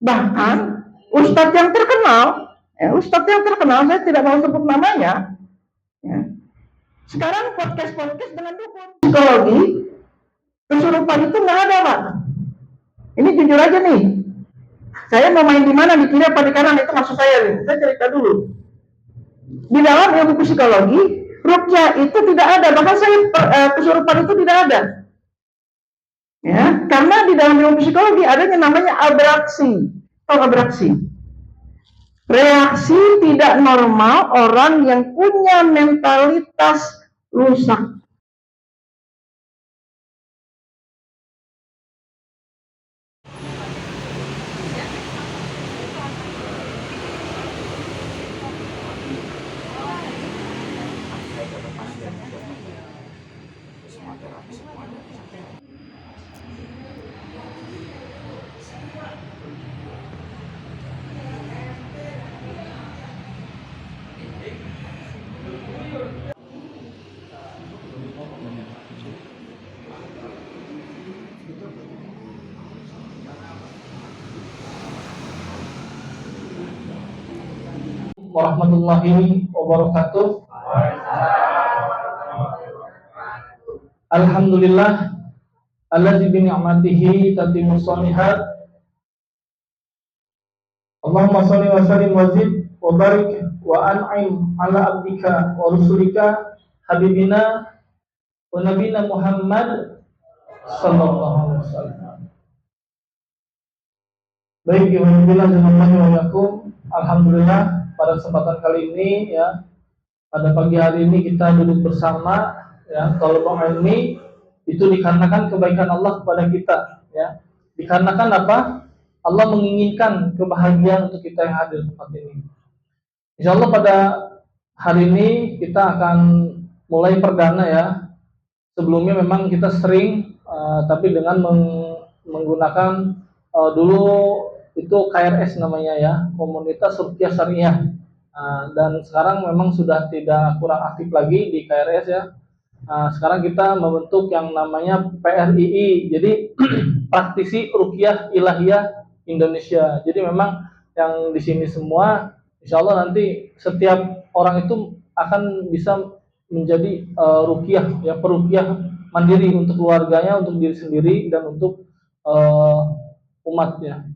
Bahkan ustadz yang terkenal, saya tidak mau sebut namanya, ya. Sekarang podcast dengan dukun psikologi kesurupan itu nggak ada, Pak. Ini jujur aja nih, saya mau main di mana, di kiri apa di kanan, itu maksud saya nih. Saya cerita dulu. Di dalam ilmu psikologi, ruqyah itu tidak ada, bahkan saya kesurupan itu tidak ada. Ya, karena di dalam ilmu psikologi ada yang namanya abraksi. Tahu abraksi? Reaksi tidak normal orang yang punya mentalitas rusak. Warahmatullahi wabarakatuh. Alhamdulillah allazi bi ni'matihi tatimmu shalihat. Allahumma shalli wa sallim wa zid wa barik wa an'im ala abdika wa rusulika habibina wa nabina Muhammad sallallahu alaihi wasallam. Baik, alhamdulillah pada kesempatan kali ini ya, pada pagi hari ini kita duduk bersama ya. Kalau ilmi itu dikarenakan kebaikan Allah kepada kita ya. Dikarenakan apa? Allah menginginkan kebahagiaan untuk kita yang hadir di tempat ini. Insyaallah pada hari ini kita akan mulai perdana ya. Sebelumnya memang kita sering tapi dengan menggunakan dulu itu KRS namanya ya, Komunitas Ruqyah Syariah. Dan sekarang memang sudah tidak kurang aktif lagi di KRS ya. Sekarang kita membentuk yang namanya PRII, jadi Praktisi Ruqyah Ilahiyah Indonesia. Jadi memang yang di sini semua, insya Allah nanti setiap orang itu akan bisa menjadi ruqyah ya, peruqyah mandiri untuk keluarganya, untuk diri sendiri dan untuk umatnya.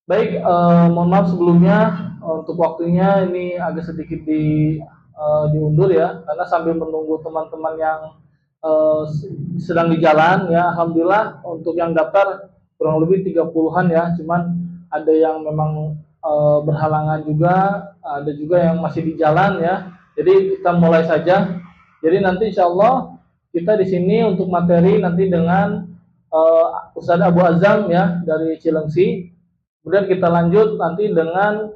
Baik, mohon maaf sebelumnya untuk waktunya ini agak sedikit diundur ya, karena sambil menunggu teman-teman yang sedang di jalan ya. Alhamdulillah untuk yang daftar kurang lebih 30-an ya, cuman ada yang memang berhalangan juga, ada juga yang masih di jalan ya. Jadi kita mulai saja. Jadi nanti insya Allah kita di sini untuk materi nanti dengan Ustaz Abu Azam ya dari Cilengsi. Kemudian kita lanjut nanti dengan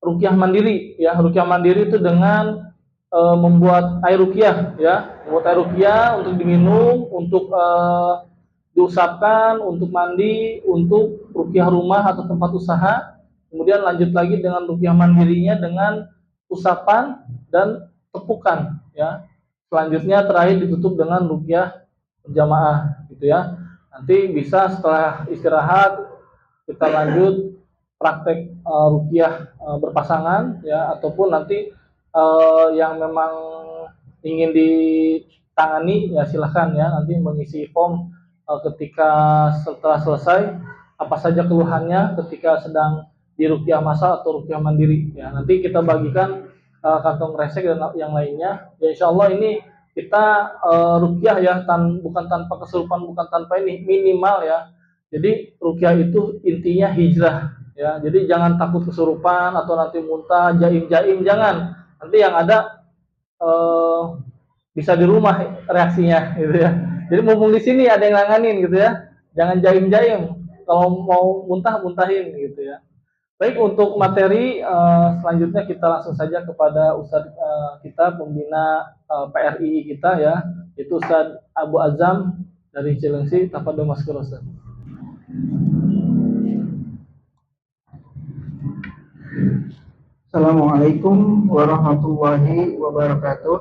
ruqyah mandiri ya. Ruqyah mandiri itu dengan membuat air ruqyah ya, membuat air ruqyah untuk diminum, untuk diusapkan, untuk mandi, untuk ruqyah rumah atau tempat usaha. Kemudian lanjut lagi dengan ruqyah mandirinya dengan usapan dan tepukan ya. Selanjutnya terakhir ditutup dengan ruqyah berjamaah gitu ya. Nanti bisa setelah istirahat kita lanjut praktek ruqyah berpasangan ya, ataupun nanti yang memang ingin ditangani ya silahkan ya, nanti mengisi form ketika setelah selesai apa saja keluhannya ketika sedang di ruqyah masal atau ruqyah mandiri ya. Nanti kita bagikan kantong kresek dan yang lainnya ya. Insyaallah ini kita ruqyah ya, bukan tanpa kesurupan, bukan tanpa ini, minimal ya. Jadi ruqyah itu intinya hijrah ya. Jadi jangan takut kesurupan atau nanti muntah, jaim-jaim, jangan. Nanti yang ada bisa di rumah reaksinya gitu ya. Jadi mumpung di sini ada yang nanganin gitu ya. Jangan jaim-jaim. Kalau mau muntah, muntahin gitu ya. Baik, untuk materi selanjutnya kita langsung saja kepada Ustadz kita, pembina PRII kita ya, itu Ustadz Abu Azam dari Cilengsi. Tafadhol maskur Ustadz. Assalamualaikum warahmatullahi wabarakatuh.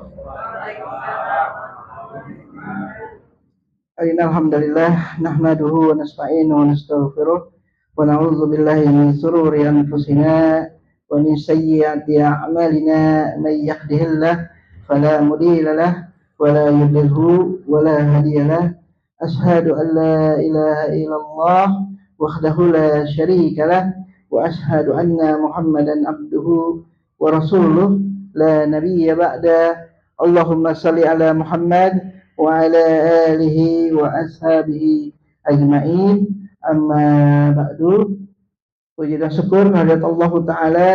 Alhamdulillah nahmaduhu wa nasta'inu wa nastaghfiruh ونعوذ بالله من شرور أنفسنا ومن سيئات أعمالنا من يهده الله فلا مضل له ولا يضلل ولا هادي له أشهد أن لا إله إلا الله وحده لا شريك له وأشهد أن محمدا عبده ورسوله لا نبي بعده اللهم صل على محمد وعلى آله وأصحابه أجمعين amma ba'du. Puji dan syukur kehadirat Allah Ta'ala,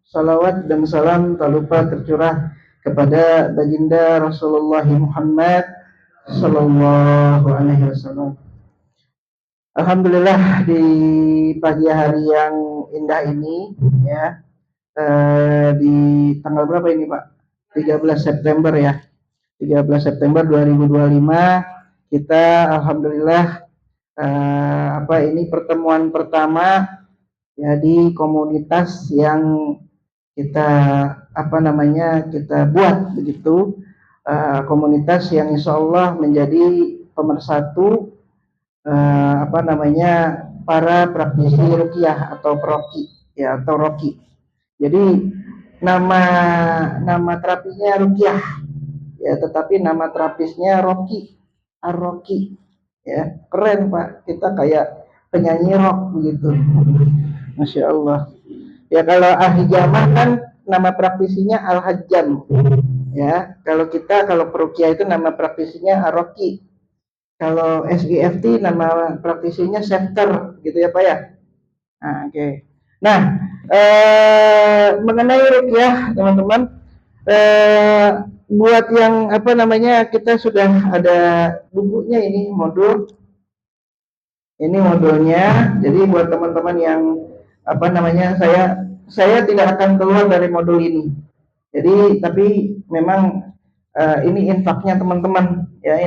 salawat dan salam tak lupa tercurah kepada baginda Rasulullah Muhammad Sallallahu Alaihi Wasallam. Alhamdulillah di pagi hari yang indah ini ya, di tanggal berapa ini Pak? 13 September ya, 13 September 2025 kita alhamdulillah ini pertemuan pertama ya di komunitas yang kita kita buat begitu, komunitas yang insya Allah menjadi pemersatu para praktisi ruqyah atau proki ya, atau roki. Jadi nama terapinya ruqyah ya, tetapi nama terapisnya roki, ar-roki. Ya, keren Pak, kita kayak penyanyi rock begitu. Masya Allah. Ya kalau Al-Hijamah kan nama praktisinya Al-Hajjam. Ya, kalau peruqyah itu nama praktisinya Ar-Roki. Kalau SGFT nama praktisinya Shafter gitu ya Pak ya. Nah, oke. Nah, mengenai ruqyah teman-teman, buat yang kita sudah ada bukunya, ini modulnya. Jadi buat teman-teman yang saya tidak akan keluar dari modul ini. Jadi tapi memang ini infaknya teman-teman ya,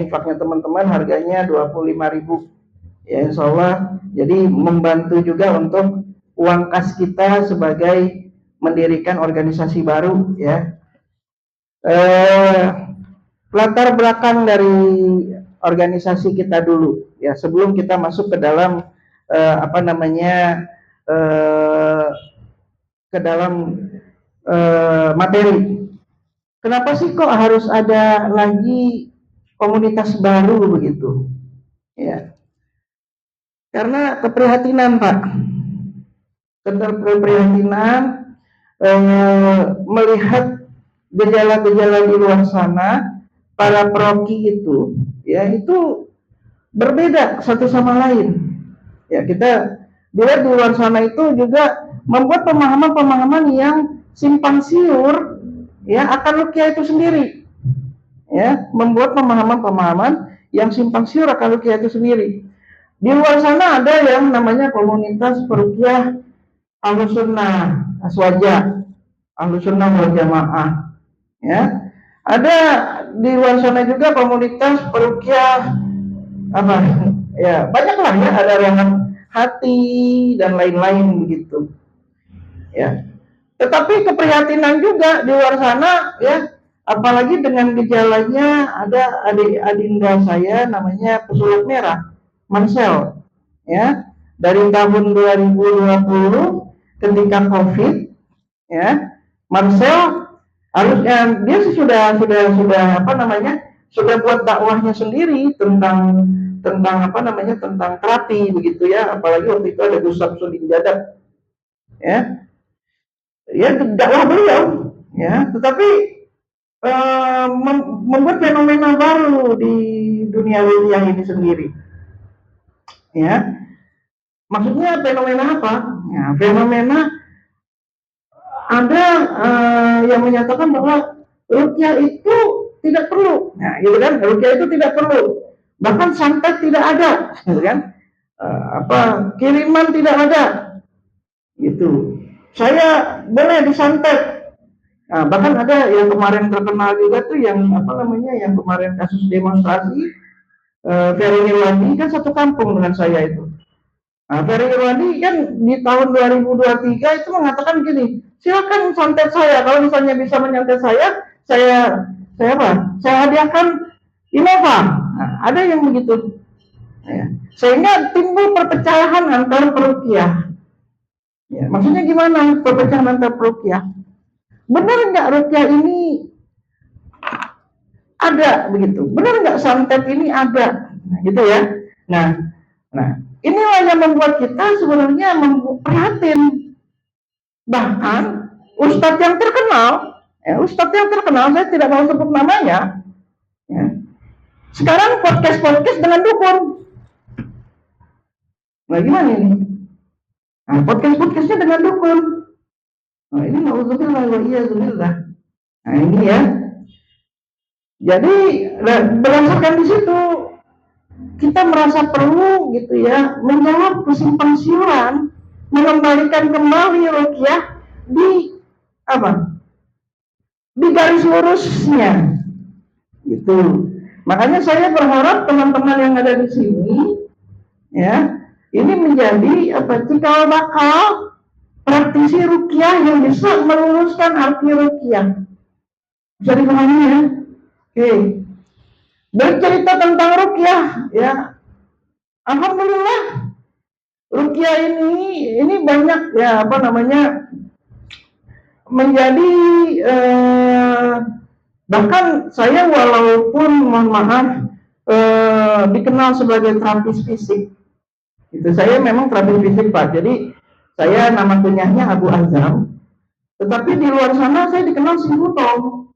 harganya 25.000 ya, insyaallah. Jadi membantu juga untuk uang kas kita sebagai mendirikan organisasi baru ya. Latar belakang dari organisasi kita dulu ya, sebelum kita masuk ke dalam materi. Kenapa sih kok harus ada lagi komunitas baru begitu ya? Karena keprihatinan Pak, keprihatinan melihat gejala-gejala di luar sana, para proki itu ya, itu berbeda satu sama lain ya. Kita dilihat di luar sana itu juga membuat pemahaman-pemahaman yang simpang siur ya akan ruqyah itu sendiri ya, membuat pemahaman-pemahaman yang simpang siur akan ruqyah itu sendiri. Di luar sana ada yang namanya komunitas peruqyah Ahlus Sunnah Aswaja, Ahlus Sunnah wal Jamaah ya. Ada di luar sana juga komunitas peruqyah banyak lah ya, ada Rehan Hati dan lain-lain begitu ya. Tetapi keprihatinan juga di luar sana ya, apalagi dengan gejalanya. Ada adinda saya namanya pesulap merah, Marcel ya, dari tahun 2020 ketika COVID ya, Marcel harusnya dia sudah buat dakwahnya sendiri tentang terapi begitu ya. Apalagi waktu itu ada Gus Samsudin Jadab ya, dakwah beliau ya, tetapi membuat fenomena baru di dunia wilayah ini sendiri ya. Maksudnya fenomena apa ya? Fenomena ada yang menyatakan bahwa ruqyah itu tidak perlu, nah gitu kan, ruqyah itu tidak perlu, bahkan santet tidak ada gitu kan, kiriman tidak ada gitu, saya boleh disantet. Nah, bahkan ada yang kemarin terkenal juga tuh yang yang kemarin kasus demonstrasi, Ferry Irwandi kan satu kampung dengan saya itu. Nah, Ferry Irwandi kan di tahun 2023 itu mengatakan gini, silakan santet saya, kalau misalnya bisa menyantet saya hadiahkan Innova. Nah, ada yang begitu Ya. Sehingga timbul perpecahan antar peruqyah. Ya, maksudnya gimana perpecahan antar peruqyah? Benar nggak ruqyah ini ada begitu? Benar nggak santet ini ada? Nah, gitu ya. Nah, inilah yang membuat kita sebenarnya prihatin. Bahkan ustadz yang terkenal, saya tidak mau sebut namanya, ya. Sekarang podcast dengan dukun. Nah, gimana ini? Nah, podcastnya dengan dukun. Nah, ini nauzubillah wa iyyazubillah. Nah, ini ya. Jadi berdasarkan di situ kita merasa perlu gitu ya menjawab kesimpang siuran, mengembalikan kembali ruqyah di apa? Di garis lurusnya. Gitu. Makanya saya berharap teman-teman yang ada di sini ya, ini menjadi cikal bakal praktisi ruqyah yang bisa meluruskan arti ruqyah. Bisa dipahami ya? Oke. Bercerita tentang ruqyah ya. Alhamdulillah ruqyah ini banyak ya menjadi bahkan saya walaupun mohon maaf dikenal sebagai terapis fisik. Itu saya memang terapis fisik Pak. Jadi saya nama kunyahnya Abu Azam. Tetapi di luar sana saya dikenal si Butong.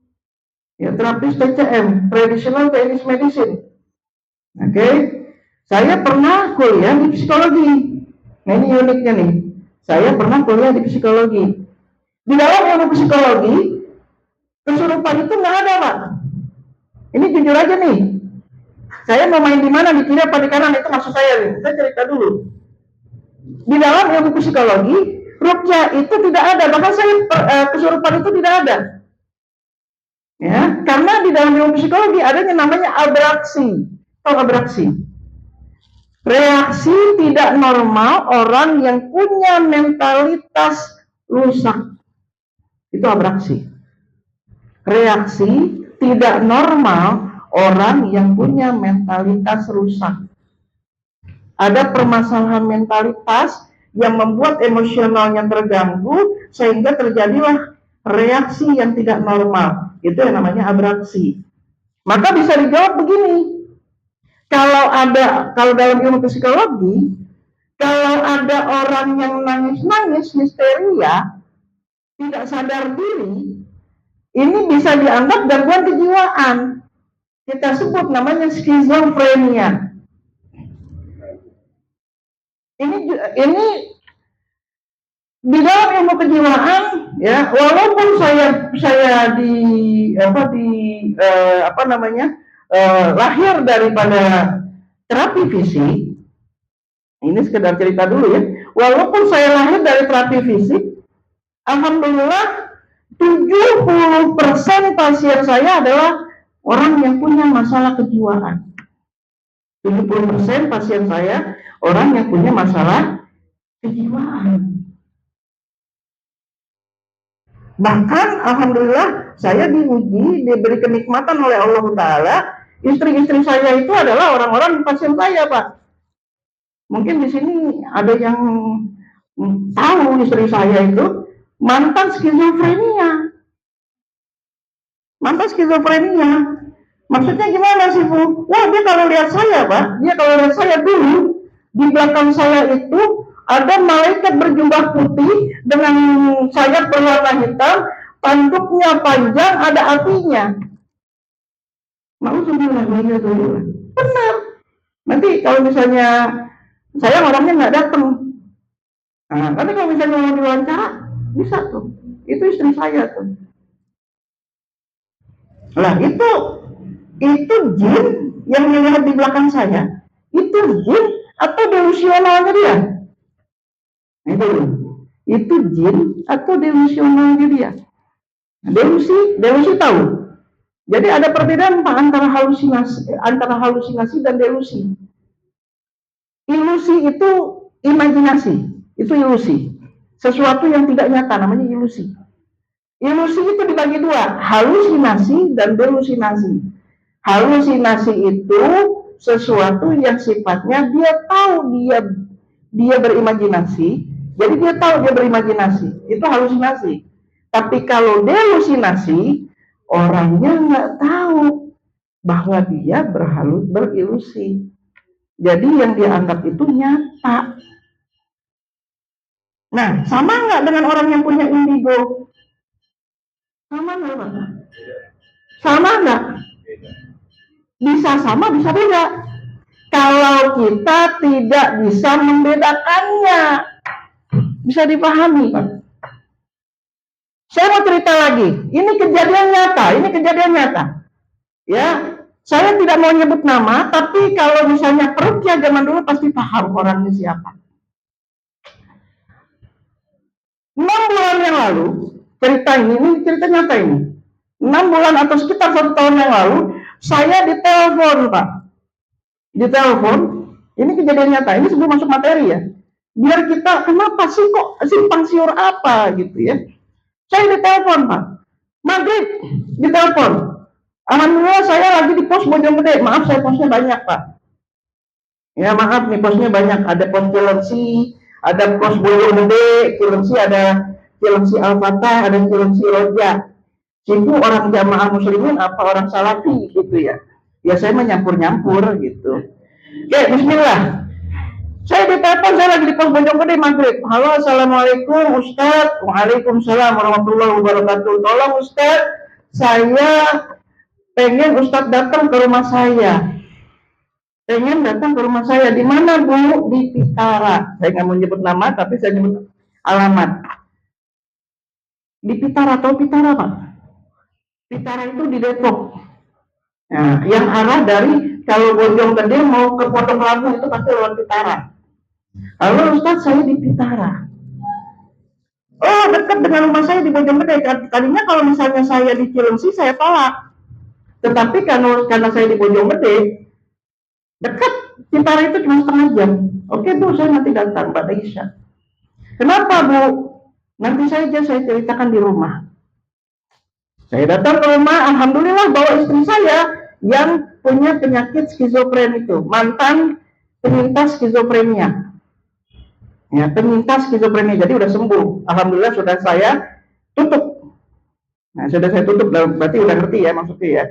Ya, terapis TCM, Traditional Chinese Medicine. Oke. Saya pernah kuliah di psikologi. Nah, ini uniknya nih. Saya pernah kuliah di psikologi. Di dalam ilmu psikologi, kesurupan itu nggak ada, Pak. Ini jujur aja nih. Saya mau main di mana, di kiri apa di kanan, itu maksud saya nih. Saya cerita dulu. Di dalam ilmu psikologi, ruqyah itu tidak ada. Bahkan saya kesurupan itu tidak ada. Ya, karena di dalam ilmu psikologi adanya namanya abraksi. Tahu abraksi? Reaksi tidak normal orang yang punya mentalitas rusak. Itu abraksi. Reaksi tidak normal orang yang punya mentalitas rusak. Ada permasalahan mentalitas yang membuat emosionalnya terganggu sehingga terjadilah reaksi yang tidak normal. Itu yang namanya abraksi. Maka bisa dijawab begini. Kalau dalam ilmu psikologi, kalau ada orang yang nangis-nangis, histeria, tidak sadar diri, ini bisa dianggap gangguan kejiwaan. Kita sebut namanya skizofrenia. Ini di dalam ilmu kejiwaan ya, walaupun saya lahir daripada terapi fisik, ini sekedar cerita dulu ya. Walaupun saya lahir dari terapi fisik, alhamdulillah 70% pasien saya adalah orang yang punya masalah kejiwaan. 70% pasien saya orang yang punya masalah kejiwaan. Bahkan alhamdulillah saya diuji, diberi kenikmatan oleh Allah Ta'ala. Istri-istri saya itu adalah orang-orang pasien saya, Pak. Mungkin di sini ada yang tahu istri saya itu mantan skizofrenia. Maksudnya gimana sih, Bu? Wah, dia kalau lihat saya, Pak, dulu di belakang saya itu ada malaikat berjubah putih dengan sayap berwarna hitam, tanduknya panjang, ada apinya. Nauzubillah. Benar. Nanti kalau misalnya saya orangnya nggak datang, tapi kalau misalnya mau diwawancara, bisa tuh. Itu istri saya tuh. Lah itu jin yang melihat di belakang saya. Itu jin atau delusionalnya dia? Itu jin atau delusionalnya dia? Delusi tahu. Jadi ada perbedaan Pak antara halusinasi dan delusi. Ilusi itu imajinasi, itu ilusi. Sesuatu yang tidak nyata namanya ilusi. Ilusi itu dibagi dua, halusinasi dan delusinasi. Halusinasi itu sesuatu yang sifatnya dia tahu dia berimajinasi, jadi dia tahu dia berimajinasi, itu halusinasi. Tapi kalau delusinasi, orangnya nggak tahu bahwa dia berilusi. Jadi yang dianggap itu nyata. Nah, sama nggak dengan orang yang punya indigo? Sama nggak, Pak? Sama nggak? Bisa sama, bisa beda. Kalau kita tidak bisa membedakannya, bisa dipahami, Pak. Saya mau cerita lagi. Ini kejadian nyata. Ya, saya tidak mau nyebut nama, tapi kalau misalnya perukia zaman dulu pasti paham orangnya siapa. 6 bulan yang lalu, ini cerita nyata ini. 6 bulan atau sekitar 1 tahun yang lalu, saya ditelepon, Pak. Ditelepon, ini kejadian nyata, ini sebelum masuk materi ya. Biar kita, kenapa sih kok simpang siur apa gitu ya. Saya ditelepon, Pak. Maghrib, ditelepon. Alhamdulillah saya lagi di pos Bojonggede. Maaf, saya posnya banyak, Pak. Ya maaf nih, posnya banyak. Ada pos Cilengsi, ada pos Bojonggede, Cilengsi ada Cilengsi Al-Fatah, ada Cilengsi Roja. Itu orang jamaah muslimin apa orang salafi gitu ya. Ya saya menyampur-nyampur gitu. Oke, bismillah. Saya ditelepon, saya lagi di pos Bojonggede maghrib. Halo, assalamualaikum Ustadz. Waalaikumsalam warahmatullahi wabarakatuh. Tolong Ustadz, saya pengen Ustadz datang ke rumah saya. Pengen datang ke rumah saya. Di mana, Bu? Di Pitara. Saya nggak mau nyebut nama, tapi saya nyebut alamat. Di Pitara, atau Pitara, Pak? Pitara itu di Depok. Nah, yang arah dari kalau Bojonggede mau ke Pondok Labu itu pasti lewat Pitara. Halo Ustadz, saya di Pitara. Oh, dekat dengan rumah saya di Bojonggede. Tadinya kalau misalnya saya di Cilengsi, saya tolak. Tetapi karena saya di Bojonggede, dekat, Pitara itu cuma setengah jam. Oke Bu, saya nanti datang pada Isya. Kenapa Bu? Nanti saja saya ceritakan di rumah. Saya datang ke rumah, alhamdulillah bawa istri saya yang punya penyakit skizofren itu, mantan penyintas skizofrenia. Ya, penyintas skizofrenia, jadi udah sembuh. Alhamdulillah sudah saya tutup. Nah, sudah saya tutup, berarti udah ngerti ya maksudnya ya.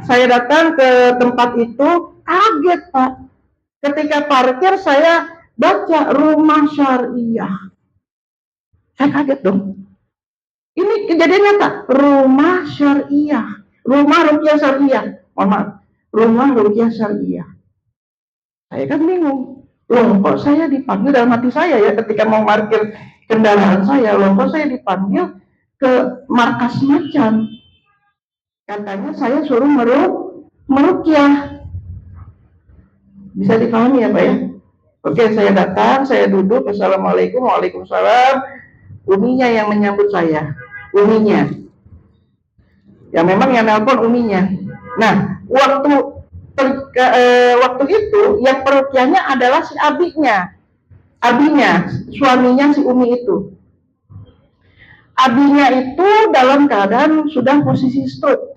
Saya datang ke tempat itu, kaget Pak. Ketika parkir saya baca rumah syariah. Saya kaget dong. Ini kejadian nyata, rumah syariah, rumah ruqyah syariah. Mohon maaf, rumah ruqyah syariah. Saya kan bingung. Loh, kok saya dipanggil dalam hati saya ya ketika mau parkir kendaraan saya, loh kok saya dipanggil ke markas macan. Katanya saya suruh meruqyah. Bisa dipahami ya Pak ya? Oke, saya datang, saya duduk, assalamualaikum, waalaikumsalam. Uminya yang menyambut saya, uminya. Ya memang yang nelpon uminya. Nah, waktu itu yang peruqyahnya adalah si abinya, suaminya si Umi itu. Abinya itu dalam keadaan sudah posisi stroke.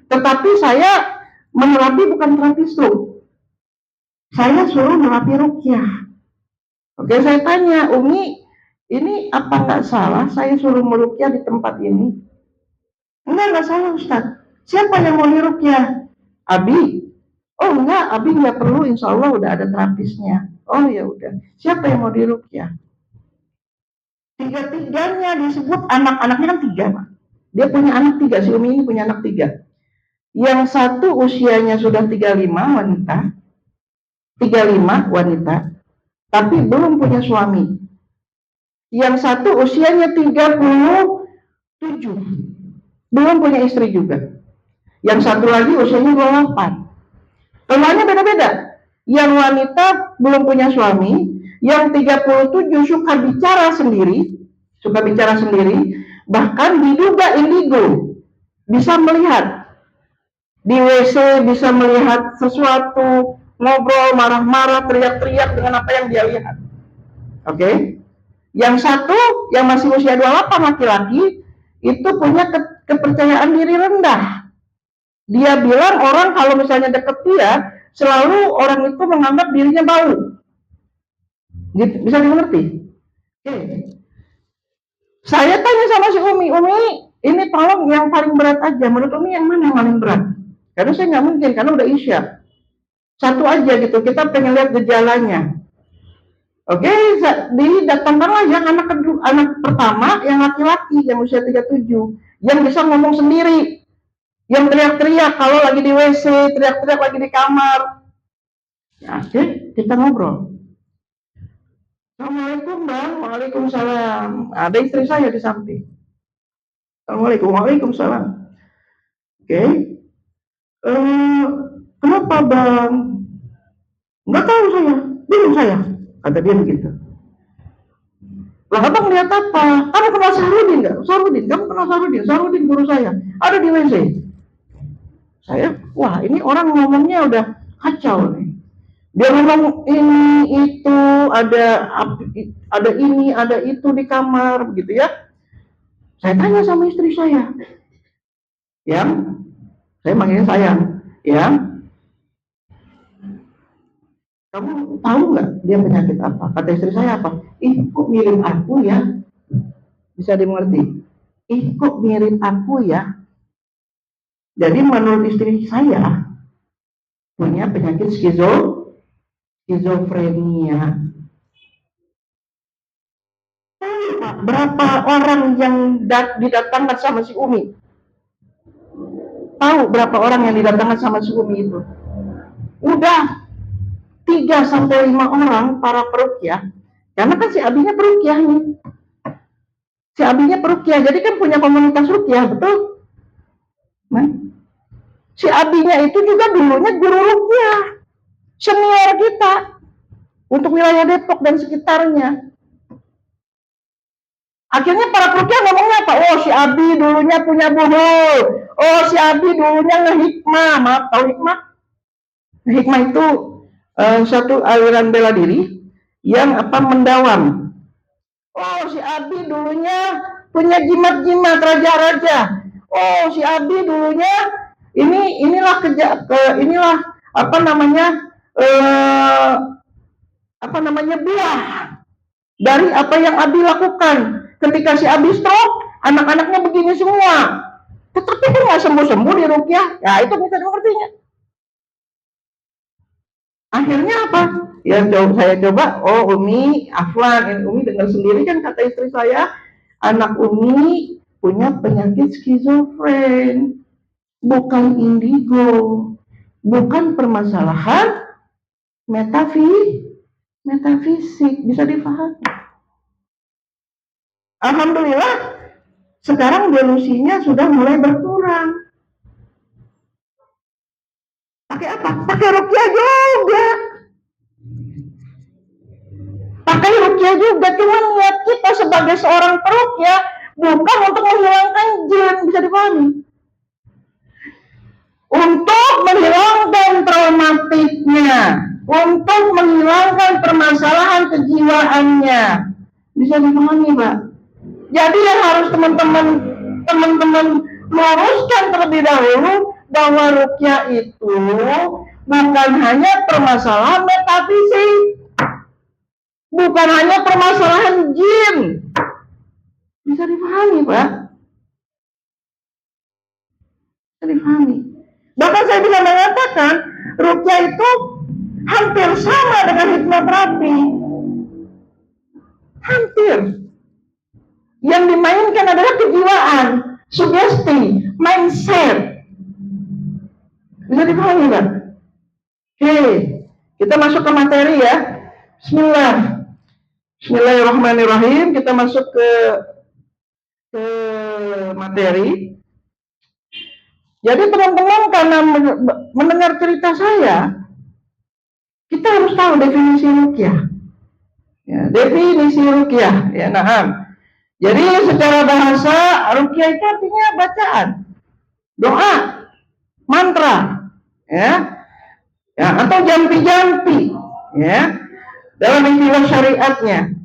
Tetapi saya menerapi bukan terapi stroke. Saya suruh menerapi ruqyah. Oke, saya tanya, Umi, ini apa nggak salah saya suruh meruqyah di tempat ini? Enggak salah Ustaz. Siapa yang mau diruqyah? Abi. Oh enggak, Abi nggak perlu, insya Allah udah ada terapisnya. Oh ya udah. Siapa yang mau diruqyah? Tiga-tiganya disebut anak-anaknya kan 3, Pak. Dia punya anak 3, si Umi ini punya anak 3. Yang satu usianya sudah 35 wanita, tapi belum punya suami. Yang satu usianya 37, belum punya istri juga. Yang satu lagi usianya 28. Temannya beda-beda. Yang wanita belum punya suami, yang 37 suka bicara sendiri, bahkan diduga indigo, bisa melihat di WC, bisa melihat sesuatu, ngobrol, marah-marah, teriak-teriak dengan apa yang dia lihat. Oke? Yang satu, yang masih usia 28 laki-laki, itu punya kepercayaan diri rendah. Dia bilang orang kalau misalnya deket dia, selalu orang itu menganggap dirinya bau. Gitu, bisa dimengerti? Oke. Saya tanya sama si Umi, ini tolong yang paling berat aja. Menurut Umi yang mana yang paling berat? Karena saya nggak mungkin, karena udah isya. Satu aja gitu, kita pengen lihat gejalanya. Oke, didatangkanlah yang anak pertama, yang laki-laki, yang usia 37, yang bisa ngomong sendiri, yang teriak-teriak kalau lagi di WC, teriak-teriak lagi di kamar. Ya, oke, kita ngobrol. Assalamualaikum bang, waalaikumsalam. Ada istri saya di samping. Assalamualaikum, waalaikumsalam. Oke, kenapa bang? Nggak tahu saya, bingung saya. Kata dia begitu. Lah abang lihat apa? Kamu kenal Sarudin nggak? Sarudin, kamu kenal Sarudin? Sarudin guru saya. Ada di WC. Saya, wah ini orang ngomongnya udah kacau nih. Dia ngomong ini itu ada ini ada itu di kamar begitu ya. Saya tanya sama istri saya, yang saya manggilnya sayang, ya. Kamu tahu nggak dia penyakit apa? Kata istri saya apa? Ih kok mirip aku ya? Bisa dimengerti? Ih kok mirip aku ya? Jadi menurut istri saya punya penyakit skizofrenia. Berapa orang yang didatangkan sama si Umi? Tahu berapa orang yang didatangkan sama si Umi itu? Udah 3-5 orang para peruqyah. Karena kan si Abinya peruqyah nih. Si Abinya peruqyah, jadi kan punya komunitas ruqyah, betul? Nah, si Abinya itu juga dulunya guru ruqyah, senior kita untuk wilayah Depok dan sekitarnya. Akhirnya para peruqyah ngomongnya apa? Oh si Abi dulunya punya buhul. Oh si Abi dulunya ngehikmah. Maaf, tahu hikmah? Hikmah itu satu aliran bela diri yang mendawam. Oh si Abi dulunya punya jimat-jimat raja-raja. Oh si Abi dulunya inilah buah dari apa yang Abi lakukan. Ketika si Abi stroke, anak-anaknya begini semua. Tetapi kan nggak sembuh-sembuh di ruqyah. Ya itu bisa dimengertinya. Akhirnya apa? Yang saya coba, oh Umi, afwan, Umi dengar sendiri kan kata istri saya, anak Umi punya penyakit skizofren, bukan indigo, bukan permasalahan metafisik, bisa dipahami. Alhamdulillah, sekarang delusinya sudah mulai berkurang. Pakai apa? Pakai ruqyah juga. Pakai ruqyah juga, cuma niat kita sebagai seorang peruqyah bukan untuk menghilangkan jin, bisa dipahami. Untuk menghilangkan traumatiknya, untuk menghilangkan permasalahan kejiwaannya, bisa dipahami, Pak. Jadi yang harus teman-teman luruskan terlebih dahulu bahwa ruqyah itu bukan hanya permasalahan metafisik, bukan hanya permasalahan jin. Bisa dipahami, Pak? Bisa dipahami. Bahkan saya bisa mengatakan ruqyah itu hampir sama dengan hipnoterapi. Hampir. Yang dimainkan adalah kejiwaan, sugesti, mindset. Bisa dipahami, Pak? Oke, kita masuk ke materi ya. Bismillahirrahmanirrahim. Kita masuk ke materi. Jadi teman-teman karena mendengar cerita saya, kita harus tahu definisi ruqyah. Ya, definisi ruqyah. Ya, nah. Jadi secara bahasa ruqyah itu artinya bacaan, doa, mantra, ya atau jampi-jampi, ya dalam istilah syariatnya.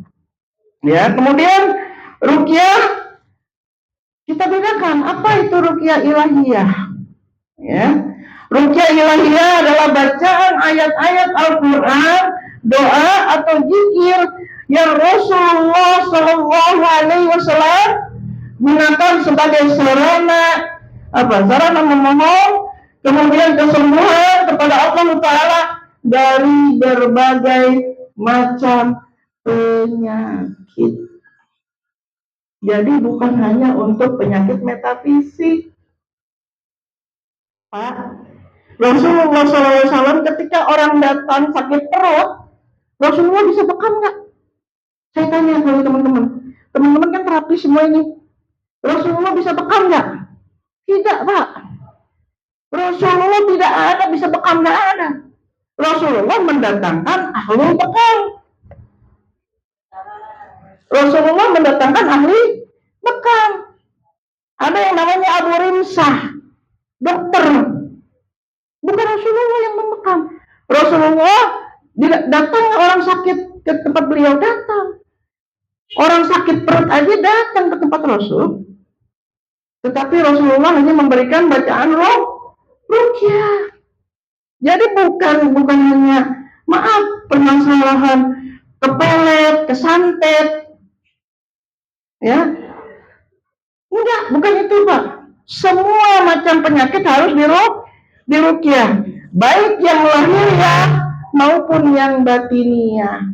Ya, kemudian ruqyah Kita bedakan apa itu ruqyah ilahiyah. Ya. Ruqyah ilahiyah adalah bacaan ayat-ayat Al-Qur'an, doa atau zikir yang Rasulullah Shallallahu Alaihi Wasallam gunakan sebagai sarana memohon kemudian kesembuhan kepada Allah Taala dari berbagai macam penyakit. Jadi bukan hanya untuk penyakit metafisik, Pak. Rasulullah SAW ketika orang datang sakit perut, Rasulullah bisa bekam nggak? Saya tanya kalau teman-teman kan terapi semua ini. Rasulullah bisa bekam nggak? Tidak, Pak. Rasulullah tidak ada bisa bekam, nggak ada. Rasulullah mendatangkan ahli bekam. Rasulullah mendatangkan ahli bekam. Ada yang namanya Abu Rimsah, dokter. Bukan Rasulullah yang membekam. Rasulullah datang orang sakit ke tempat beliau datang. Orang sakit perut aja datang ke tempat Rasul. Tetapi Rasulullah hanya memberikan bacaan ruqyah. Jadi bukan hanya permasalahan kepelet, kesantet, ya, enggak, bukan itu, Pak. Semua macam penyakit harus diruqyah, baik yang lahiriah maupun yang batiniah.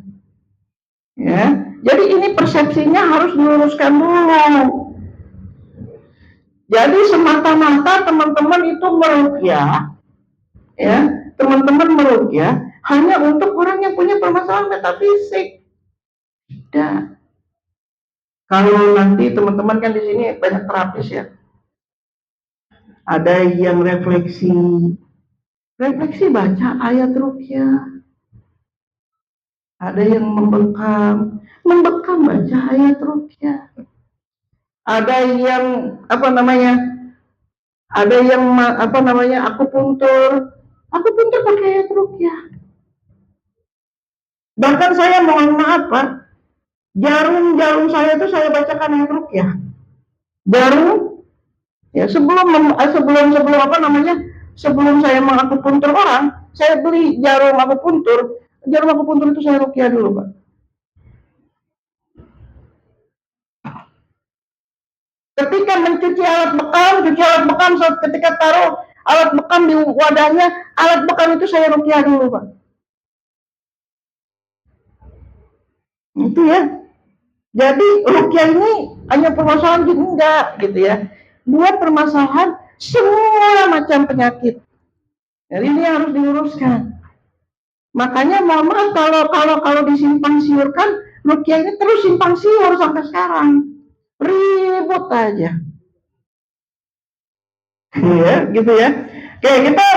Ya, jadi ini persepsinya harus diluruskan dulu. Jadi semata-mata teman-teman itu meruqyah, ya, teman-teman meruqyah hanya untuk orang yang punya permasalahan metafisik. Tidak. Kalau nanti teman-teman kan di sini banyak terapis ya. Ada yang refleksi baca ayat ruqyah. Ada yang membekam baca ayat ruqyah. Ada yang akupuntur pakai ayat ruqyah. Bahkan saya mohon maaf, Pak, jarum saya itu saya bacakan ayat ruqyah. Jarum, ya, sebelum saya mengakupuntur orang, saya beli jarum akupuntur itu saya ruqyah dulu, Pak. Ketika mencuci alat bekam, ketika taruh alat bekam di wadahnya, alat bekam itu saya ruqyah dulu, Pak. Itu ya. Jadi ruqyah ini hanya permasalahan enggak, gitu ya. Buat permasalahan semua macam penyakit. Jadi ini harus diluruskan. Makanya mohon maaf kalau disimpang siurkan, ruqyah ini terus simpang siur sampai sekarang. Ribut aja. Ya, gitu ya. Oke, kita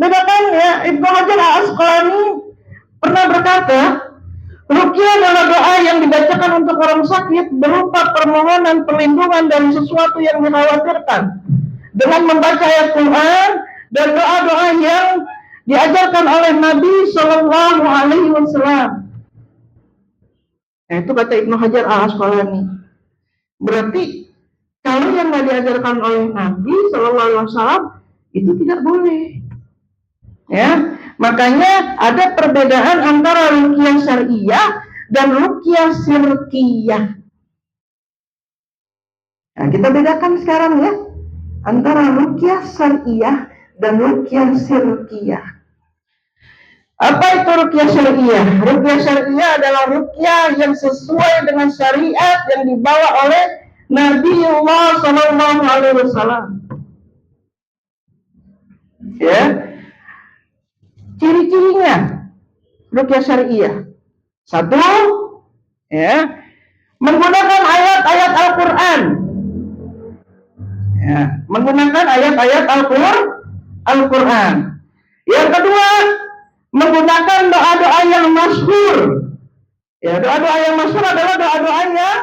bedakan ya. Ibnu Hajar Al-Asqalani pernah berkata, ruqyah adalah doa yang dibacakan untuk orang sakit berupa permohonan perlindungan dari sesuatu yang dikhawatirkan dengan membaca ayat Quran dan doa-doa yang diajarkan oleh Nabi Shallallahu Alaihi Wasallam. Nah, itu kata Ibnu Hajar Al-Asqalani. Berarti kalau yang nggak diajarkan oleh Nabi Shallallahu Alaihi Wasallam itu tidak boleh. Ya, makanya ada perbedaan antara ruqyah syariah dan ruqyah syirkiyah. Nah, kita bedakan sekarang ya antara ruqyah syariah dan ruqyah syirkiyah. Apa itu ruqyah syariah? Ruqyah syariah adalah ruqyah yang sesuai dengan syariat yang dibawa oleh Nabiullah Shallallahu Alaihi Wasallam. Ya, ciri-cirinya ruqyah syariah. Satu, ya, menggunakan ayat-ayat Al-Quran. Ya, menggunakan ayat-ayat Al-Quran. Yang kedua, menggunakan doa-doa yang masyhur. Ya, doa-doa yang masyhur adalah doa-doa yang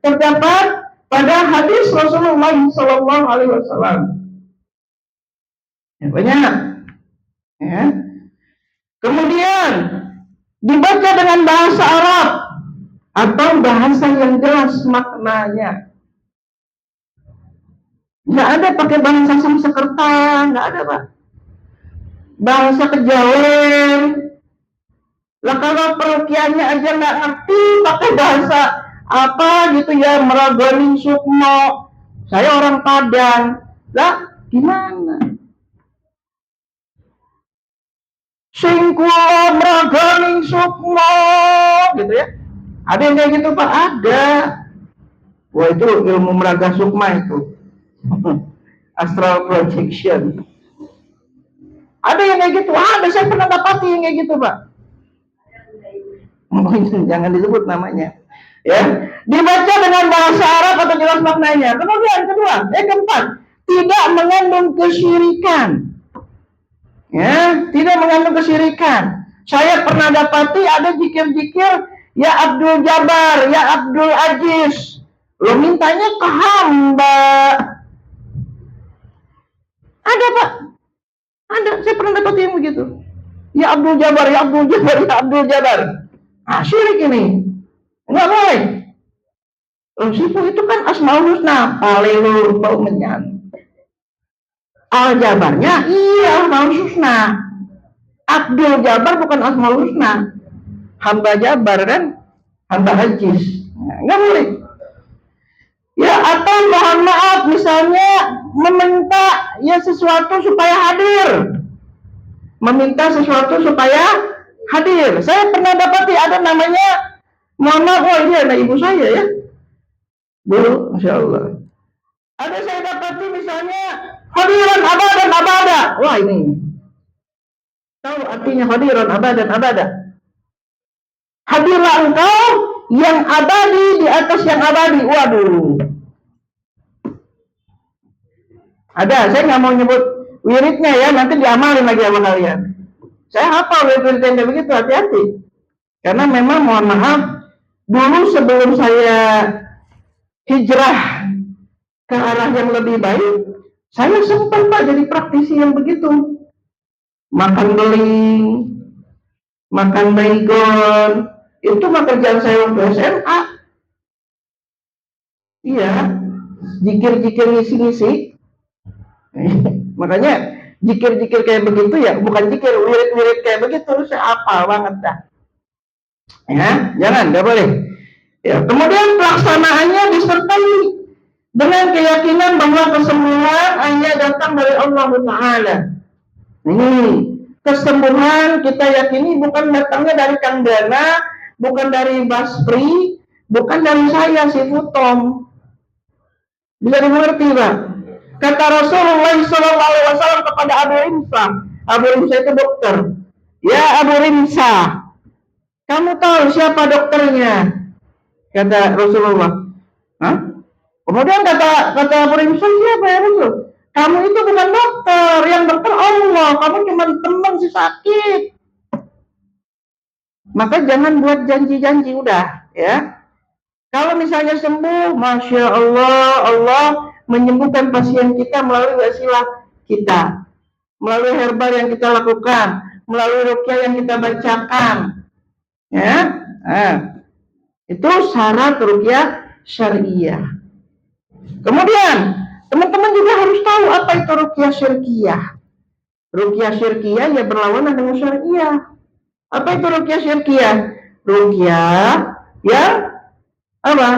terdapat pada hadis Rasulullah Shallallahu Alaihi Wasallam. Ya, banyak. Ya. Kemudian dibaca dengan bahasa Arab atau bahasa yang jelas maknanya. Nggak ada pakai bahasa Sanskerta, nggak ada Pak. Bahasa Kejawen. Lah kalau perukiannya aja nggak ngerti pakai bahasa apa gitu ya, Meragani Sukmo. Saya orang Padang. Lah gimana? Singkulo Meragani Sukmo gitu ya. Ada yang kayak gitu Pak? Ada. Wah itu ilmu meraga sukma itu. Astral projection. Ada yang kayak gitu, ada, saya pernah dapati yang kayak gitu Pak. Jangan disebut namanya. Ya, dibaca dengan bahasa Arab atau jelas maknanya. Kemudian kedua, keempat, tidak mengandung kesyirikan. Ya, tidak mengandung kesyirikan. Saya pernah dapati ada zikir-zikir, ya Abdul Jabbar, ya Abdul Aziz. Lo mintanya ke hamba. Ada Pak. Ada, saya pernah dapat yang begitu. Ya Abdul Jabbar, ya Abdul Jabbar, ya Abdul Jabbar. Ah, syirik ini. Enggak boleh. Sifu itu kan Asmaul Husna, Palelu, Menyan. Al Jabarnya iya Asmaul Husna. Abdul Jabbar bukan Asmaul Husna. Hamba Jabar kan, hamba Aziz. Enggak boleh. Ya, atau mohon maaf misalnya meminta ya sesuatu supaya hadir. Meminta sesuatu supaya hadir. Saya pernah dapati ada namanya, mohon maaf, oh ini anak ibu saya ya. Dulu, Masya Allah. Ada saya dapati misalnya hadiran abadan abada. Wah ini. Tahu artinya hadiran abadan abada? Hadirlah engkau yang abadi di atas yang abadi. Waduh. Ada, saya nggak mau nyebut wiridnya ya, nanti diamalin lagi sama kalian. Saya hafal wirid-wiridnya begitu, hati-hati. Karena memang mohon maaf, dulu sebelum saya hijrah ke arah yang lebih baik, saya sempat Pak jadi praktisi yang begitu. Makan beling, makan baygon, itu mah kerjaan saya waktu SMA. Iya, jikir-jikir ngisi-ngisi. Makanya jikir-jikir kayak begitu ya, bukan jikir, wirid-wirid kayak begitu, saya hafal banget dah. Ya, jangan, nggak boleh. Ya, kemudian pelaksanaannya disertai dengan keyakinan bahwa kesembuhan hanya datang dari Allah Ta'ala. Ini kesembuhan kita yakini bukan datangnya dari Kang Dana, bukan dari Basri, bukan dari saya si Futom. Bisa dimengerti Pak? Kata Rasulullah SAW kepada Abu Rimsa. Abu Rimsa itu dokter. Ya Abu Rimsa, kamu tahu siapa dokternya? Kata Rasulullah. Hah? Kemudian kata Abu Rimsa, siapa ya Rasul? Kamu itu bukan dokter, yang dokter Allah. Kamu cuma teman si sakit. Maka jangan buat janji-janji udah, ya. Kalau misalnya sembuh, Masya Allah, Allah menyembuhkan pasien kita melalui wasilah kita, melalui herbal yang kita lakukan, melalui ruqyah yang kita bacakan, ya. Nah, itu syarat ruqyah syariah. Kemudian teman-teman juga harus tahu apa itu ruqyah syirkiyah. Ruqyah syirkiyah ya berlawanan dengan syariah. Apa itu ruqyah syirkiyah? Ruqyah yang apa?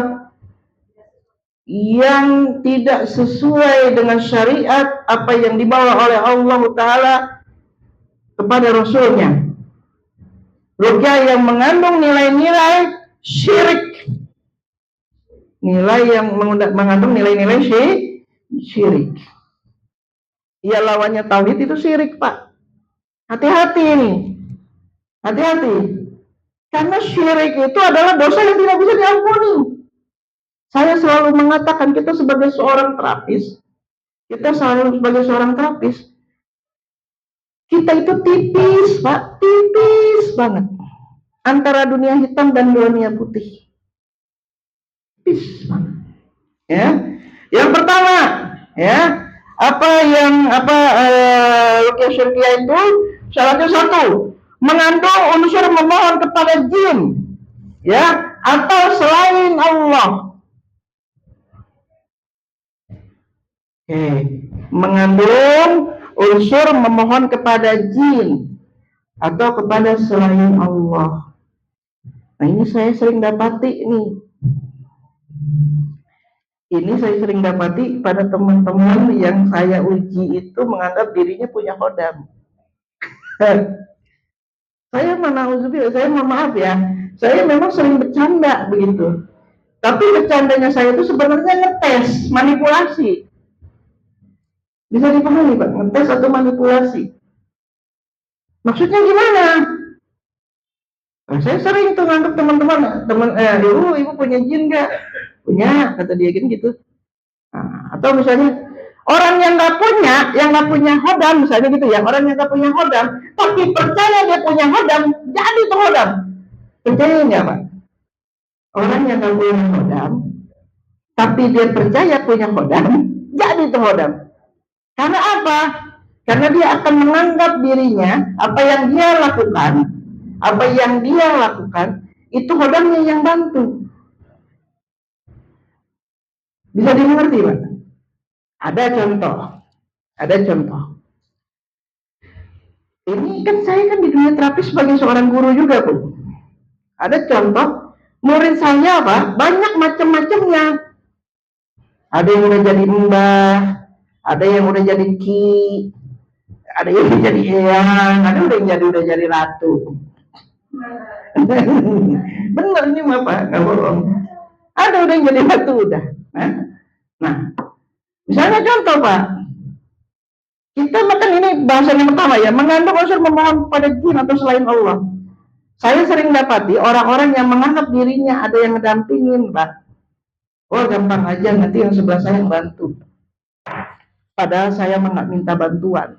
Yang tidak sesuai dengan syariat apa yang dibawa oleh Allah Ta'ala kepada Rasulnya. Ruqyah yang mengandung nilai-nilai syirik, nilai yang mengandung nilai-nilai syirik. Ya lawannya tauhid itu syirik Pak. Hati-hati ini, hati-hati. Karena syirik itu adalah dosa yang tidak bisa diampuni. Saya selalu mengatakan kita sebagai seorang terapis, kita itu tipis Pak, tipis banget antara dunia hitam dan dunia putih. Tipis banget. Ya. Yang pertama, ya, ruqyah syirkiyah itu syaratnya satu, mengandung unsur memohon kepada jin, ya, atau selain Allah. Mengandung unsur memohon kepada jin atau kepada selain Allah. Nah, ini saya sering dapati nih. Ini saya sering dapati pada teman-teman yang saya uji itu menganggap dirinya punya khodam. Saya saya mohon maaf ya, saya memang sering bercanda begitu. Tapi bercandanya saya itu sebenarnya ngetes, manipulasi. Bisa dipahami Pak, ngetes atau manipulasi. Maksudnya gimana? Nah, saya sering tuh nganggap teman-teman, ibu punya jin nggak? Punya, kata dia gitu. Nah, atau misalnya orang yang nggak punya hodam, misalnya gitu ya, orang yang nggak punya hodam, tapi percaya dia punya hodam, jadi tuh hodam. Percaya nggak Pak? Orang yang nggak punya hodam, tapi dia percaya punya hodam, jadi tuh hodam. Karena apa? Karena dia akan menganggap dirinya apa yang dia lakukan itu hodamnya yang bantu. Bisa dimengerti Pak? Ada contoh. Ini kan saya kan di dunia terapi sebagai seorang guru juga Bu. Ada contoh murid saya Pak, banyak macam-macamnya. Ada yang udah jadi mbah, ada yang udah jadi ki, ada yang udah jadi eyang, ada yang udah jadi ratu. Bener ini mah Pak, nggak bohong. Ada udah yang jadi ratu udah. Nah, misalnya contoh Pak, kita makan ini bahasanya pertama ya, mengandung unsur memohon pada jin atau selain Allah. Saya sering dapati orang-orang yang menganggap dirinya ada yang ngedampingin Pak. Oh gampang aja, nanti yang sebelah saya yang bantu. Padahal saya nggak minta bantuan.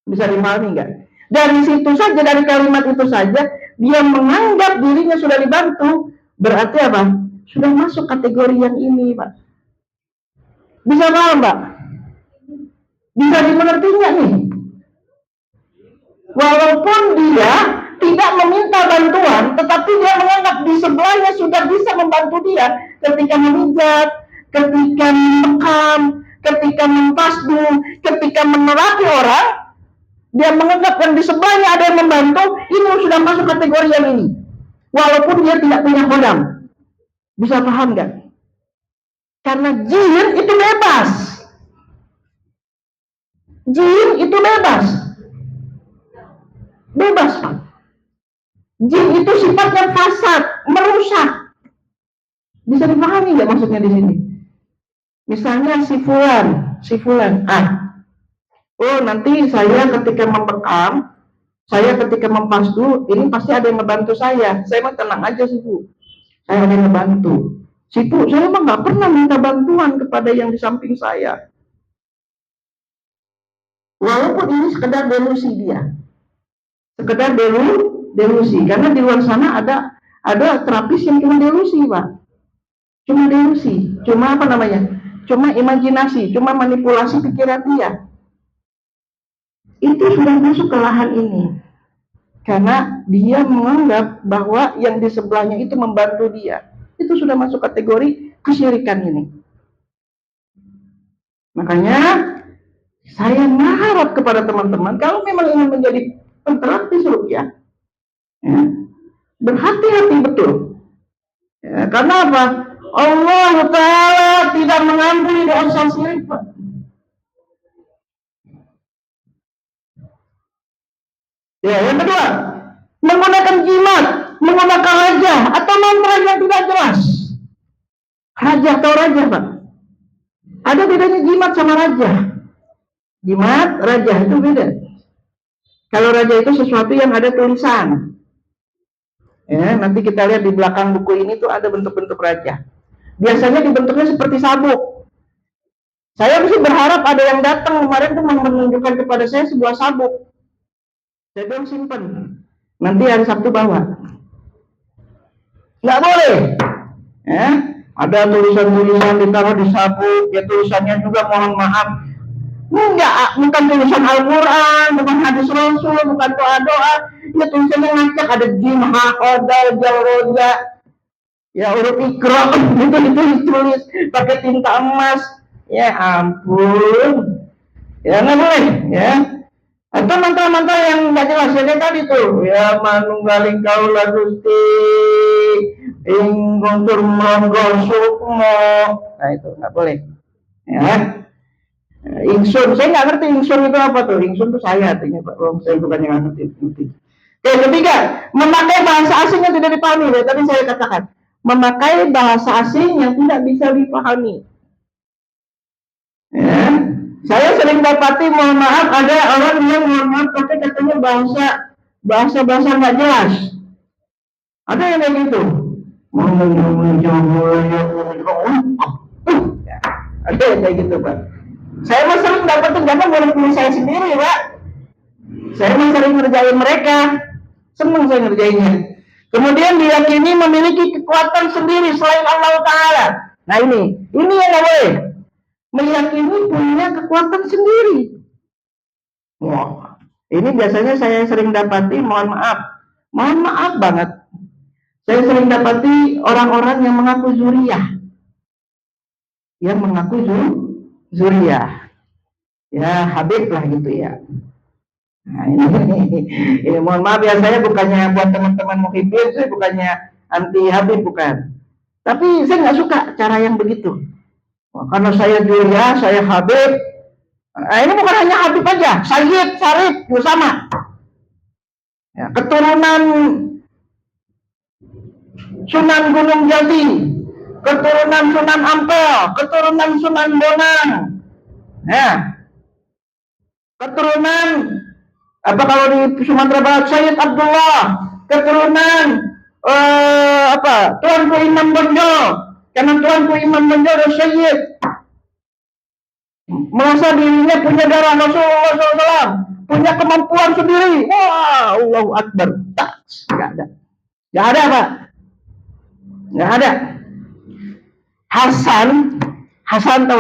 Bisa dimahami nggak? Dari situ saja, dari kalimat itu saja, dia menganggap dirinya sudah dibantu. Berarti apa? Sudah masuk kategori yang ini Pak. Bisa paham Pak? Bisa dimengerti nggak nih? Walaupun dia tidak meminta bantuan, tetapi dia menganggap di sebelahnya sudah bisa membantu dia ketika memijat, ketika memekam, ketika mempasdu, ketika menerapi orang. Dia menganggap yang di sebelahnya ada yang membantu, ini sudah masuk kategori yang ini. Walaupun dia tidak punya hodam. Bisa paham nggak? Karena jin itu bebas. Jin itu bebas. Bebas Pak. Jin itu sifatnya fasad, merusak. Bisa dipahami nggak maksudnya di sini? Misalnya si fulan, oh nanti saya ketika membekam, saya ketika mempasdu, ini pasti ada yang ngebantu saya. Saya mah tenang aja sih Bu, saya ada yang ngebantu. Si Bu, saya mah nggak pernah minta bantuan kepada yang di samping saya. Walaupun ini sekedar delusi dia, sekedar delusi, karena di luar sana ada terapis yang cuma delusi Pak, cuma cuma imajinasi, cuma manipulasi pikiran dia. Itu sudah masuk ke lahan ini, karena dia menganggap bahwa yang di sebelahnya itu membantu dia. Itu sudah masuk kategori kesyirikan ini. Makanya saya mengharap kepada teman-teman, kalau memang ingin menjadi penterapis ruqyah, ya, berhati-hati betul. Ya, karena apa? Allah Ta'ala tidak mengampuni dosa syirik. Ya, yang kedua, menggunakan jimat, menggunakan raja atau mantra yang tidak jelas. Raja atau raja Pak? Ada bedanya jimat sama raja. Jimat, raja itu beda. Kalau raja itu sesuatu yang ada tulisan. Ya, nanti kita lihat di belakang buku ini tuh ada bentuk-bentuk raja. Biasanya dibentuknya seperti sabuk. Saya mesti berharap ada yang datang kemarin tuh menunjukkan kepada saya sebuah sabuk. Saya bilang simpen, nanti hari Sabtu bawa. Nggak boleh. Ya, ada tulisan-tulisan ditaruh di sabuk, ya tulisannya juga mohon maaf. Bukan tulisan Al-Quran, bukan hadis Rasul, bukan doa-doa. Ya tulisannya ngacak, ada jim, hakodal, jalroja, ya huruf ikra, itu ditulis pakai tinta emas. Ya ampun. Ya nggak boleh, ya. Atau mantra-mantra yang nggak jelas ya kayak tadi tuh. Ya manunggaling kaula Gusti. Ingkung monggo sukmo. Nah itu nggak boleh. Ya. Ingsun, saya nggak ngerti ingsun itu apa tuh. Ingsun tuh saya artinya Pak. Saya bukan yang ngerti. Oke, ketiga, memakai bahasa asing yang tidak dipahami. Ya, tadi saya katakan, memakai bahasa asing yang tidak bisa dipahami. Ya. Saya sering dapati, mohon maaf, ada orang yang mohon maaf pakai katanya bahasa nggak jelas. Ada yang kayak gitu. Ya, ada yang kayak gitu Pak. Saya mah sering dapetin karena boleh punya saya sendiri Pak. Saya mah sering ngerjain mereka. Senang saya ngerjainnya. Kemudian diyakini memiliki kekuatan sendiri selain Allah Ta'ala. Nah ini yang nggak boleh. Meyakini punya kekuatan sendiri. Wah, ini biasanya saya sering dapati, mohon maaf banget. Saya sering dapati orang-orang yang mengaku zuriyah. Yang mengaku zuriyah. Ya, Habib lah gitu ya. Nah, ini mohon maaf ya, saya bukannya buat teman-teman muhibin, saya bukannya anti Habib, bukan. Tapi saya nggak suka cara yang begitu. Karena saya Julia, saya Habib. Nah, ini bukan hanya Habib aja, Sayyid, Syarif, juga sama. Ya, keturunan Sunan Gunung Jati, keturunan Sunan Ampel, keturunan Sunan Bonang. Ya. Keturunan apa kalau di Sumatera Barat Sayyid Abdullah, keturunan Tuanku Imam Bonjol, karena Tuanku Imam Bonjol adalah Sayyid, merasa dirinya punya darah Rasulullah SAW, punya kemampuan sendiri. Wah, Allahu Akbar. Tak, nggak ada Pak, nggak ada. Hasan tahu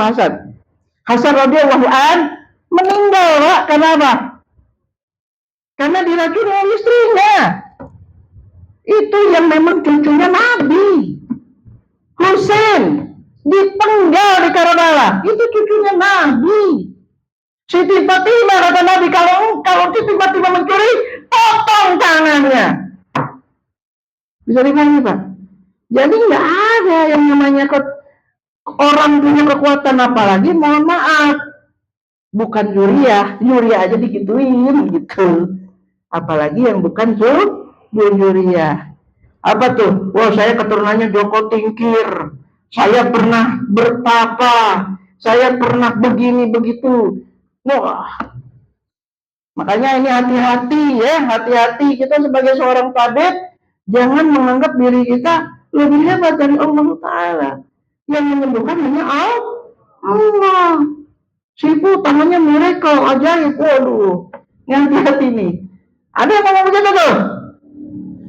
Hasan radhiyallahu an meninggal Pak, karena apa? Karena diracuni oleh istrinya. Itu yang memang cucunya Nabi. Husain dipenggal di Karbala. Itu cucunya Nabi. Siti Fatimah kata Nabi, kalau Siti Fatimah mencuri, potong tangannya. Bisa dipahami Pak? Jadi nggak ada yang namanya orang punya kekuatan, apalagi mohon maaf, bukan Juriah aja digituin gitu. Apalagi yang bukan Juriah. Apa tuh? Wah, saya keturunannya Joko Tingkir. Saya pernah bertapa. Saya pernah begini begitu. Wah. Makanya ini hati-hati ya, hati-hati kita sebagai seorang tabib jangan menganggap diri kita lebih hebat dari Allah Ta'ala. Yang menyembuhkan hanya Allah. Sifu tangannya miracle, ajaib. Waduh, hati-hati nih. Ada yang ngomong begitu tuh?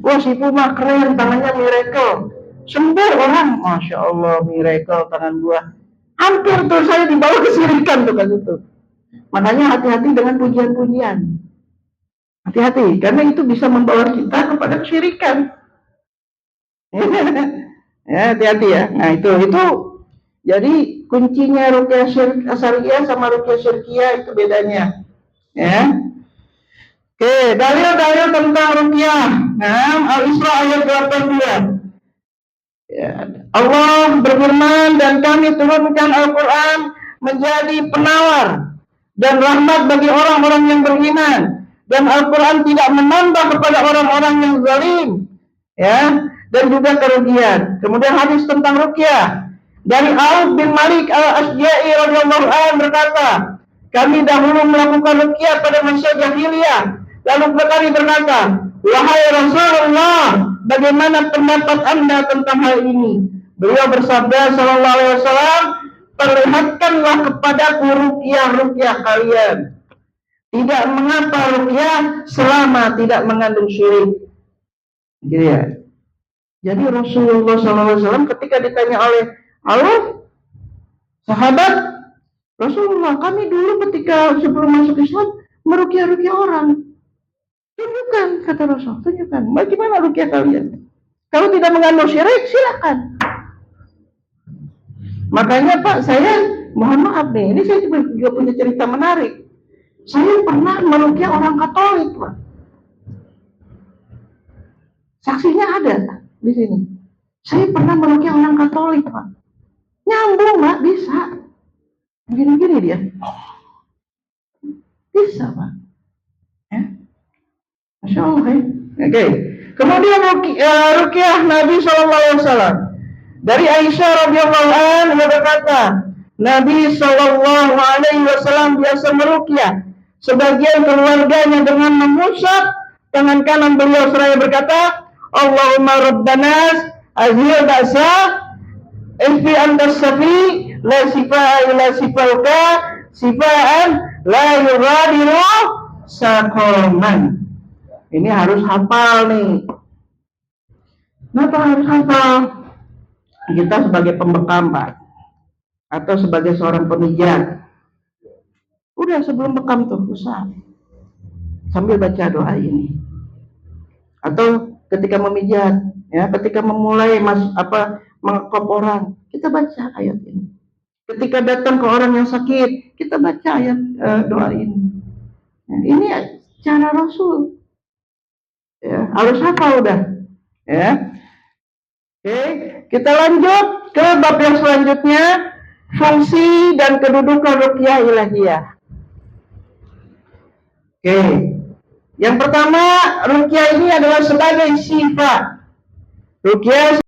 Wah, Sifu mah keren, tangannya miracle. Sembuh orang, Masya Allah, miracle tangan gua. Hampir tuh saya dibawa kesirikan tuh kan itu. Makanya hati-hati dengan pujian-pujian. Hati-hati, karena itu bisa membawa kita kepada kesyirikan. Ya, hati-hati ya. Nah, itu. Jadi kuncinya ruqyah syar'iyah sama ruqyah syirkiyah itu bedanya. Ya. Oke, dalil-dalil tentang ruqyah. Nah, Al-Isra ayat 82. Ya. Allah berfirman, dan kami turunkan Al-Quran menjadi penawar dan rahmat bagi orang-orang yang beriman. Dan Al-Quran tidak menambah kepada orang-orang yang zalim. Ya. Dan juga kerugian. Kemudian hadis tentang ruqyah dari Auf bin Malik al-Asja'i radhiyallahu anhu berkata, kami dahulu melakukan ruqyah pada masa jahiliyah. Lalu kami berkata, wahai Rasulullah, bagaimana pendapat Anda tentang hal ini? Beliau bersabda sallallahu alaihi wasallam, perlihatkanlah kepadaku ruqyah kalian. Tidak mengapa ruqyah selama tidak mengandung syirik. Gitu ya. Jadi Rasulullah SAW ketika ditanya oleh Allah, sahabat, Rasulullah, kami dulu ketika sebelum masuk Islam meruqyah orang. Tunjukkan, kata Rasul, tunjukkan. Bagaimana ruqyah kalian? Kalau tidak mengandung syirik, silakan. Makanya Pak, saya mohon maaf nih, ini saya juga punya cerita menarik. Saya pernah meruqyah orang Katolik, Pak. Saksinya ada di sini. Saya pernah meruqyah orang Katolik, Pak. Nyambung, Pak, bisa. Gini-gini dia. Bisa, Pak. Ya. Masya Allah, ya. Oke. Kemudian ruqyah Nabi SAW. Dari Aisyah radhiyallahu anha berkata, Nabi SAW biasa meruqyah sebagian keluarganya dengan mengusap tangan kanan beliau seraya berkata, Allahumma rabbanas azhir ba'sa isfi antas safi la sifa'a ila sifauka sifa'an la yughadiru saqaman. Ini harus hafal nih. Kenapa harus hafal? Kita sebagai pembekam, Pak, atau sebagai seorang pemijat, udah sebelum bekam tuh usah sambil baca doa ini. Atau ketika memijat, ya, ketika memulai mengekop orang, kita baca ayat ini. Ketika datang ke orang yang sakit, kita baca ayat doa ini. Nah, ini cara Rasul. Ya, harus hafal udah. Ya. Oke, kita lanjut ke bab yang selanjutnya, fungsi dan kedudukan ruqyah ilahiyah. Oke. Yang pertama, ruqyah ini adalah sebagai sifat. Ruqyah